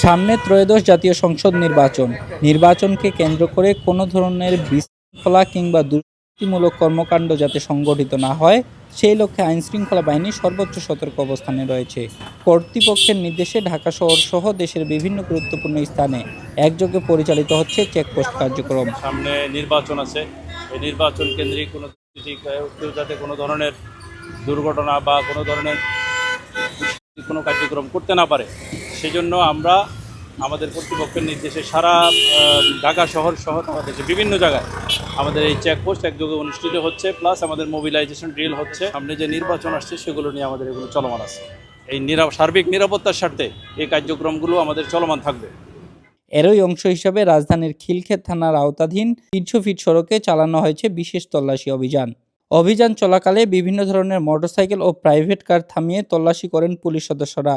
সামনে ত্রয়োদশ জাতীয় সংসদ নির্বাচনকে কেন্দ্র করে কোনো ধরনের বিশৃঙ্খলা কিংবা দুর্নীতিমূলক কর্মকাণ্ড যাতে সংগঠিত না হয়, সেই লক্ষ্যে আইনশৃঙ্খলা বাহিনী সর্বোচ্চ সতর্ক অবস্থানে রয়েছে। কর্তৃপক্ষের নির্দেশে ঢাকা শহরসহ দেশের বিভিন্ন গুরুত্বপূর্ণ স্থানে একযোগে পরিচালিত হচ্ছে চেকপোস্ট কার্যক্রম। সামনে নির্বাচন আছে, এই নির্বাচন কেন্দ্রিক কেউ যাতে কোনো ধরনের দুর্ঘটনা বা কোনো ধরনের কোনো কার্যক্রম করতে না পারে, সেজন্য আমরা আমাদের কর্তৃপক্ষের নির্দেশে সারা ঢাকা শহর সহ দেশের বিভিন্ন জায়গায় আমাদের এই চেকপোস্ট একযোগে অনুষ্ঠিত হচ্ছে, প্লাস আমাদের মোবিলাইজেশন ড্রিল হচ্ছে। সামনে যে নির্বাচন আসছে সেগুলো নিয়ে আমাদের এগুলো চলমান আছে। এই সার্বিক নিরাপত্তার স্বার্থে এই কার্যক্রমগুলো আমাদের চলমান থাকবে। এরই অংশ হিসেবে রাজধানীর খিলক্ষেত থানার আওতাধীন ৩০০ ফিট সড়কে চালানো হয়েছে বিশেষ তল্লাশি অভিযান চলাকালে বিভিন্ন ধরনের মোটরসাইকেল ও প্রাইভেট কার থামিয়ে তল্লাশি করেন পুলিশ সদস্যরা।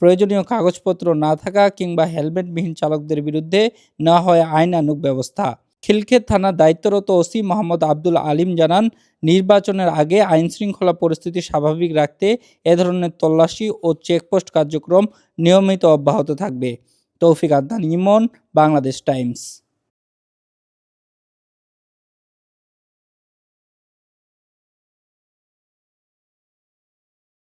প্রয়োজনীয় কাগজপত্র না থাকা কিংবা হেলমেটবিহীন চালকদের বিরুদ্ধে নেওয়া হয় আইনানুগ ব্যবস্থা। খিলক্ষেত থানার দায়িত্বরত ওসি মোহাম্মদ আব্দুল আলিম জানান, নির্বাচনের আগে আইনশৃঙ্খলা পরিস্থিতি স্বাভাবিক রাখতে এ ধরনের তল্লাশি ও চেকপোস্ট কার্যক্রম নিয়মিত অব্যাহত থাকবে। তৌফিক আদনান ইমন, বাংলাদেশ টাইমস।